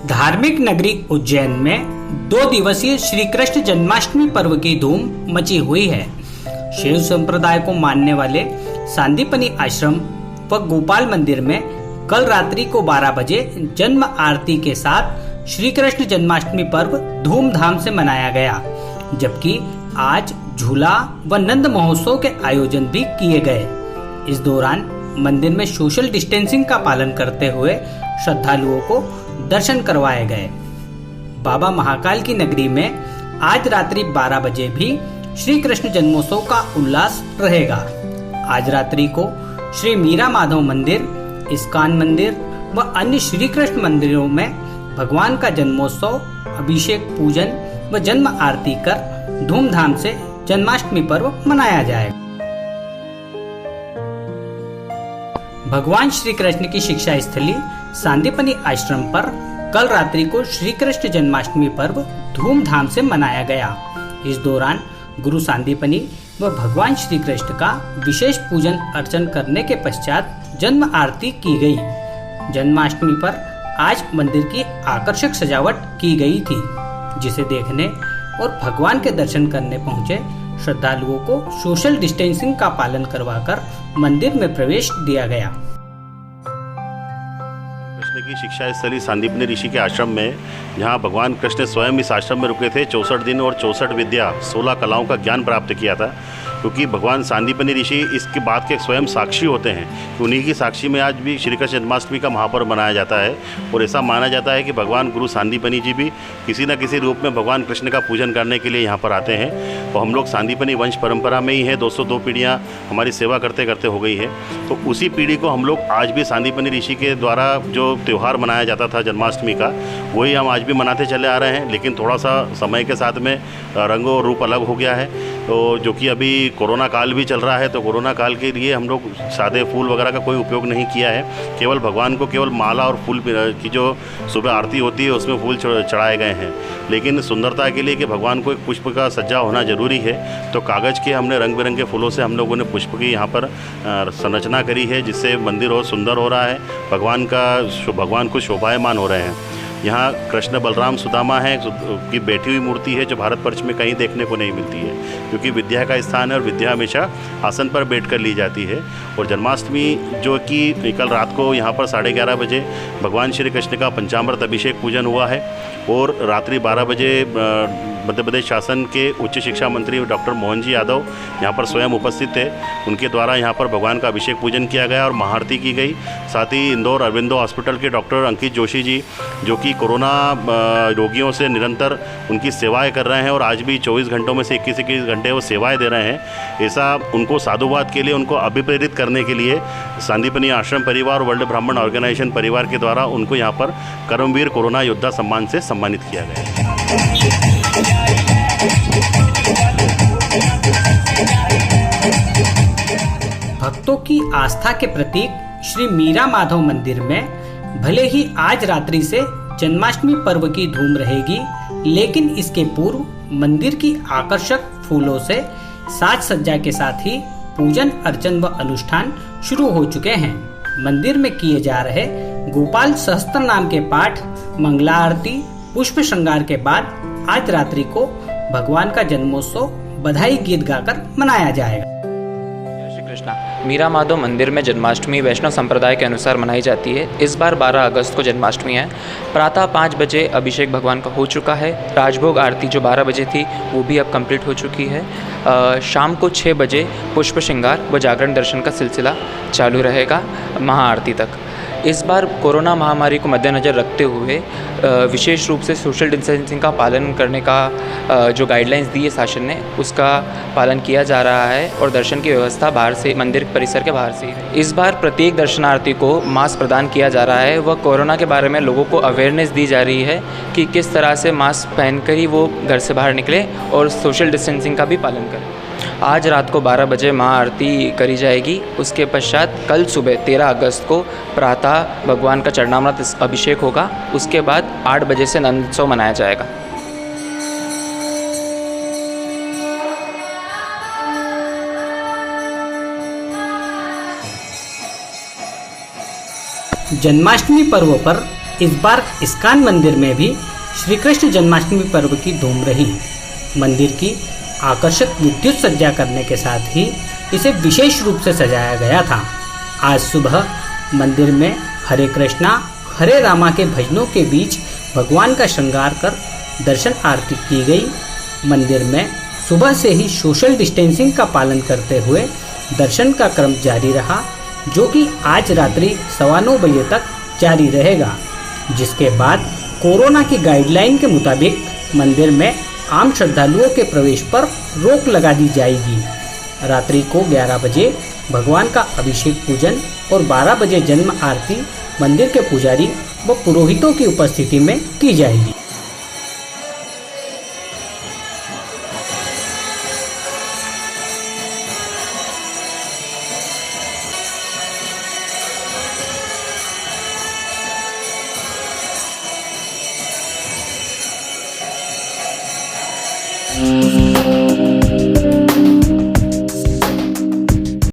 धार्मिक नगरी उज्जैन में 2 दिवसीय श्री कृष्ण जन्माष्टमी पर्व की धूम मची हुई है। शिव संप्रदाय को मानने वाले सांदीपनी आश्रम व गोपाल मंदिर में कल रात्रि को 12 बजे जन्म आरती के साथ श्री कृष्ण जन्माष्टमी पर्व धूमधाम से मनाया गया, जबकि आज झूला व नंद महोत्सव के आयोजन भी किए गए। इस दौरान मंदिर में सोशल डिस्टेंसिंग का पालन करते हुए श्रद्धालुओं को दर्शन करवाए गए। बाबा महाकाल की नगरी में आज रात्रि 12 बजे भी श्री कृष्ण जन्मोत्सव का उल्लास रहेगा। आज रात्रि को श्री मीरा माधव मंदिर, इस्कॉन मंदिर व अन्य श्री कृष्ण मंदिरों में भगवान का जन्मोत्सव, अभिषेक, पूजन व जन्म आरती कर धूमधाम से जन्माष्टमी पर्व मनाया जाएगा। भगवान श्री कृष्ण की शिक्षा स्थली सांदीपनी आश्रम पर कल रात्रि को श्री कृष्ण जन्माष्टमी पर्व धूमधाम से मनाया गया। इस दौरान गुरु सांदीपनी व भगवान श्री कृष्ण का विशेष पूजन अर्चन करने के पश्चात जन्म आरती की गई। जन्माष्टमी पर आज मंदिर की आकर्षक सजावट की गई थी, जिसे देखने और भगवान के दर्शन करने पहुंचे श्रद्धालुओं को सोशल डिस्टेंसिंग का पालन करवाकर मंदिर में प्रवेश दिया गया। कृष्ण की शिक्षा स्थली सांदीपनी ऋषि के आश्रम में, जहां भगवान कृष्ण स्वयं इस आश्रम में रुके थे, 64 दिन और 64 विद्या 16 कलाओं का ज्ञान प्राप्त किया था। क्योंकि भगवान सांदीपनी ऋषि इसके बात के स्वयं साक्षी होते हैं। उन्हीं की साक्षी में आज भी श्री कृष्ण जन्माष्टमी का महापर्व मनाया जाता है और ऐसा माना जाता है कि भगवान गुरु सांदीपनी जी भी किसी न किसी रूप में भगवान कृष्ण का पूजन करने के लिए यहाँ पर आते हैं। और हम लोग सांदीपनी वंश परंपरा में ही है, 202 पीढ़ियाँ हमारी सेवा करते करते हो गई है। तो उसी पीढ़ी को हम लोग आज भी सांदीपनी ऋषि के द्वारा जो त्यौहार मनाया जाता था जन्माष्टमी का, वही हम आज भी मनाते चले आ रहे हैं। लेकिन थोड़ा सा समय के साथ में रंग और रूप अलग हो गया है। तो जो कि अभी कोरोना काल भी चल रहा है, तो कोरोना काल के लिए हम लोग सादे फूल वगैरह का कोई उपयोग नहीं किया है। केवल भगवान को केवल माला और फूल की जो सुबह आरती होती है उसमें फूल चढ़ाए गए हैं। लेकिन सुंदरता के लिए कि भगवान को एक पुष्प का सज्जा होना जरूरी है, तो कागज़ के हमने रंग बिरंगे फूलों से हम लोगों ने पुष्प की यहाँ पर संरचना करी है, जिससे मंदिर और सुंदर हो रहा है, भगवान को शोभायमान हो रहे हैं। यहाँ कृष्ण बलराम सुदामा है की बैठी हुई मूर्ति है, जो भारत वर्ष में कहीं देखने को नहीं मिलती है, क्योंकि विद्या का स्थान है और विद्या हमेशा आसन पर बैठकर ली जाती है। और जन्माष्टमी जो कि कल रात को यहाँ पर 11:30 बजे भगवान श्री कृष्ण का पंचामृत अभिषेक पूजन हुआ है और रात्रि 12 बजे मध्य प्रदेश शासन के उच्च शिक्षा मंत्री डॉक्टर मोहन जी यादव यहाँ पर स्वयं उपस्थित थे। उनके द्वारा यहाँ पर भगवान का अभिषेक पूजन किया गया और महाआरती की गई। साथ ही इंदौर अरविंदो हॉस्पिटल के डॉक्टर अंकित जोशी जी, जो कि कोरोना रोगियों से निरंतर उनकी सेवाएं कर रहे हैं और आज भी 24 घंटों में से 21 घंटे वो सेवाएं दे रहे हैं। ऐसा उनको साधुवाद के लिए, उनको अभिप्रेरित करने के लिए सांदीपनी आश्रम परिवार और वर्ल्ड ब्राह्मण ऑर्गेनाइजेशन परिवार के द्वारा उनको यहाँ पर कर्मवीर कोरोना योद्धा सम्मान से सम्मानित किया गया है। भक्तों की आस्था के प्रतीक श्री मीरा माधव मंदिर में भले ही आज रात्रि से जन्माष्टमी पर्व की धूम रहेगी, लेकिन इसके पूर्व मंदिर की आकर्षक फूलों से साज सज्जा के साथ ही पूजन अर्चन व अनुष्ठान शुरू हो चुके हैं। मंदिर में किए जा रहे गोपाल सहस्त्र नाम के पाठ, मंगला आरती, पुष्प श्रृंगार के बाद आज रात्रि को भगवान का जन्मोत्सव बधाई गीत गाकर मनाया जाएगा। मीरा माधव मंदिर में जन्माष्टमी वैष्णव संप्रदाय के अनुसार मनाई जाती है। इस बार 12 अगस्त को जन्माष्टमी है। प्रातः 5 बजे अभिषेक भगवान का हो चुका है। राजभोग आरती जो 12 बजे थी वो भी अब कंप्लीट हो चुकी है। शाम को 6 बजे पुष्प श्रृंगार व जागरण दर्शन का सिलसिला चालू रहेगा महाआरती तक। इस बार कोरोना महामारी को मद्देनज़र रखते हुए विशेष रूप से सोशल डिस्टेंसिंग का पालन करने का जो गाइडलाइंस दी है शासन ने, उसका पालन किया जा रहा है और दर्शन की व्यवस्था बाहर से, मंदिर परिसर के बाहर से है। इस बार प्रत्येक दर्शनार्थी को मास्क प्रदान किया जा रहा है व कोरोना के बारे में लोगों को अवेयरनेस दी जा रही है कि किस तरह से मास्क पहनकर ही वो घर से बाहर निकले और सोशल डिस्टेंसिंग का भी पालन करें। आज रात को 12 बजे महाआरती करी जाएगी। उसके पश्चात कल सुबह 13 अगस्त को प्रातः भगवान का चरणामृत अभिषेक होगा। उसके बाद 8 बजे से नंदोत्सव मनाया जाएगा। जन्माष्टमी पर्व पर इस बार इस्कॉन मंदिर में भी श्री कृष्ण जन्माष्टमी पर्व की धूम रही। मंदिर की आकर्षक विद्युत सज्जा करने के साथ ही इसे विशेष रूप से सजाया गया था। आज सुबह मंदिर में हरे कृष्णा हरे रामा के भजनों के बीच भगवान का श्रृंगार कर दर्शन आरती की गई। मंदिर में सुबह से ही सोशल डिस्टेंसिंग का पालन करते हुए दर्शन का क्रम जारी रहा, जो कि आज रात्रि 9:15 बजे तक जारी रहेगा, जिसके बाद कोरोना की गाइडलाइन के मुताबिक मंदिर में आम श्रद्धालुओं के प्रवेश पर रोक लगा दी जाएगी। रात्रि को 11 बजे भगवान का अभिषेक पूजन और 12 बजे जन्म आरती मंदिर के पुजारी व पुरोहितों की उपस्थिति में की जाएगी।